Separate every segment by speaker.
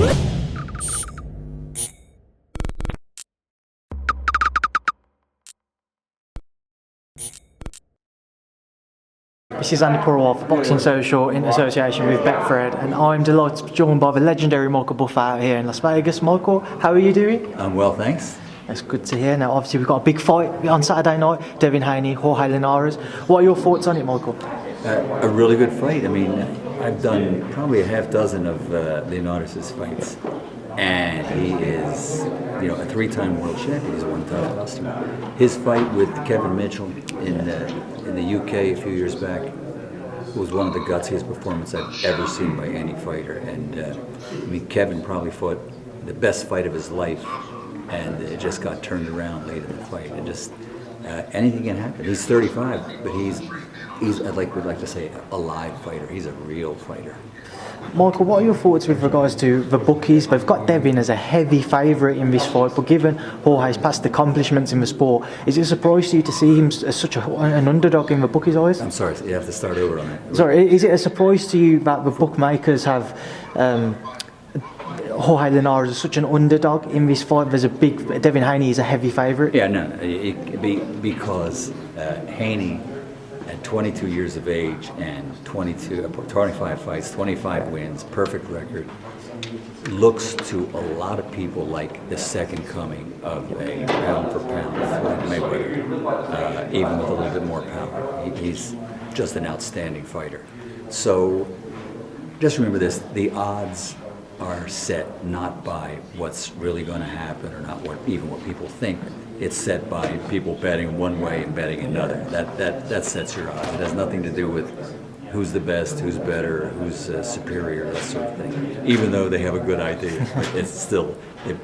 Speaker 1: This is Andi Purewal for Boxing Social in association with Betfred, and I'm delighted to be joined by the legendary Michael Buffer out here in Las Vegas. Michael, how are you doing?
Speaker 2: I'm well, thanks.
Speaker 1: That's good to hear. Now, obviously, we've got a big fight on Saturday night, Devin Haney, Jorge Linares. What are your thoughts on it, Michael?
Speaker 2: A really good fight. I mean, I've done probably a half dozen of Linares' fights, and he is, a three-time world champion. He's a one-time customer. His fight with Kevin Mitchell in the UK a few years back was one of the gutsiest performances I've ever seen by any fighter. And Kevin probably fought the best fight of his life, and it just got turned around late in the fight. And just anything can happen. He's 35, but he's would like to say a live fighter. He's a real fighter.
Speaker 1: Michael, what are your thoughts with regards to the bookies? They've got Devin as a heavy favourite in this fight, but given Jorge's past accomplishments in the sport, is it a surprise to you to see him as such an underdog in the bookies' eyes?
Speaker 2: I'm sorry, you have to start over on that.
Speaker 1: Sorry, is it a surprise to you that the bookmakers have Jorge Linares as such an underdog in this fight? There's a big Devin Haney is a heavy favourite.
Speaker 2: Yeah, no, because Haney, at 22 years of age and 25 fights, 25 wins, perfect record, looks to a lot of people like the second coming of a pound-for-pound Floyd Mayweather, even with a little bit more power. He's just an outstanding fighter. So just remember this, the odds are set not by what's really going to happen or not what people think. It's set by people betting one way and betting another. That sets your odds. It has nothing to do with who's the best, who's better, who's superior, that sort of thing. Even though they have a good idea, it's still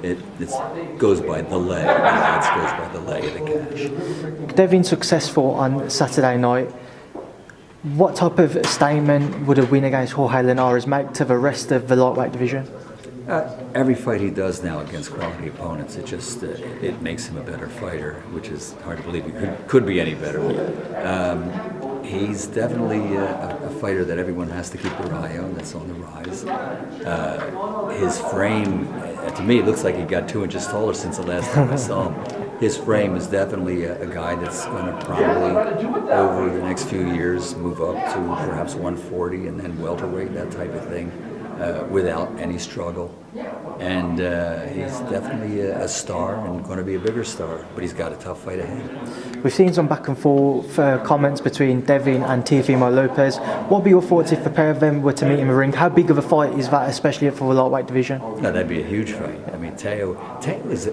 Speaker 2: it goes by the lay. The odds goes by the lay of the cash.
Speaker 1: Devin successful on Saturday night. What type of statement would a win against Jorge Linares make to the rest of the lightweight division?
Speaker 2: Every fight he does now against quality opponents, it makes him a better fighter, which is hard to believe he could be any better. He's definitely a fighter that everyone has to keep their eye on. That's on the rise. His frame, to me, it looks like he got 2 inches taller since the last time I saw him. His frame is definitely a guy that's going to probably, over the next few years, move up to perhaps 140 and then welterweight, that type of thing, without any struggle. And he's definitely a star and going to be a bigger star, but he's got a tough fight ahead.
Speaker 1: We've seen some back and forth comments between Devin and Teofimo Lopez. What would be your thoughts if the pair of them were to meet in the ring? How big of a fight is that, especially for the lightweight division?
Speaker 2: No, that'd be a huge fight. I mean, Teo is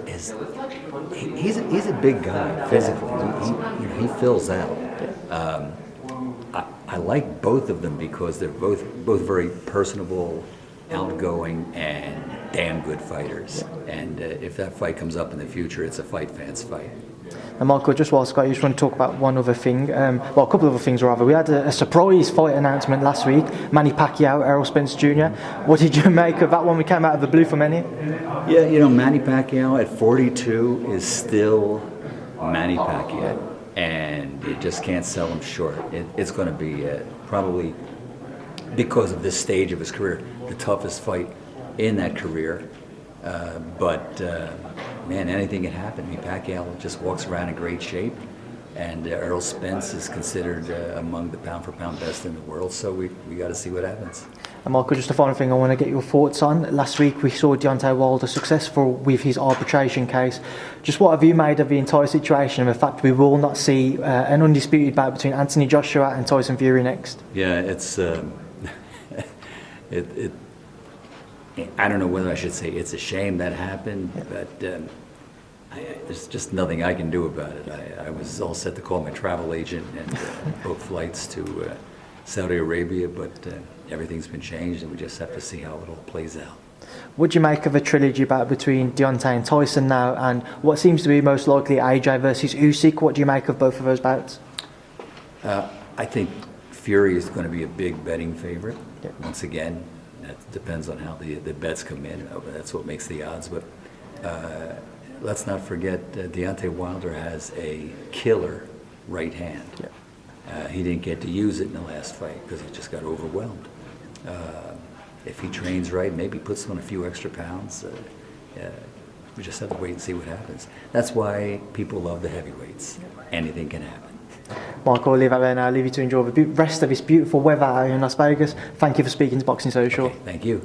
Speaker 2: he's a big guy physically. He fills out. I like both of them because they're both very personable, outgoing, and damn good fighters. And if that fight comes up in the future, it's a fight fans fight.
Speaker 1: And Michael, just while Scott, you just want to talk about one other thing, a couple of other things rather. We had a surprise fight announcement last week, Manny Pacquiao, Errol Spence Jr. What did you make of that one? We came out of the blue for many.
Speaker 2: Yeah, Manny Pacquiao at 42 is still Manny Pacquiao, and you just can't sell him short. It's going to be probably, because of this stage of his career, the toughest fight in that career. But anything can happen. I mean, Pacquiao just walks around in great shape, and Errol Spence is considered among the pound-for-pound best in the world, so we got to see what happens.
Speaker 1: And Michael, just a final thing I want to get your thoughts on. Last week we saw Deontay Wilder successful with his arbitration case. Just what have you made of the entire situation and the fact we will not see an undisputed bout between Anthony Joshua and Tyson Fury next?
Speaker 2: Yeah, it's I don't know whether I should say it's a shame that happened, but there's just nothing I can do about it. I was all set to call my travel agent and book flights to Saudi Arabia, but everything's been changed, and we just have to see how it all plays out.
Speaker 1: What do you make of a trilogy bout between Deontay and Tyson now, and what seems to be most likely AJ versus Usyk? What do you make of both of those bouts?
Speaker 2: I think Fury is going to be a big betting favorite. Once again, that depends on how the bets come in. That's what makes the odds. But let's not forget Deontay Wilder has a killer right hand. He didn't get to use it in the last fight because he just got overwhelmed. if he trains right, maybe puts on a few extra pounds. We just have to wait and see what happens. That's why people love the heavyweights. Anything can happen.
Speaker 1: Michael, I'll leave that there now. I'll leave you to enjoy the rest of this beautiful weather out here in Las Vegas. Thank you for speaking to Boxing Social.
Speaker 2: Okay, thank you.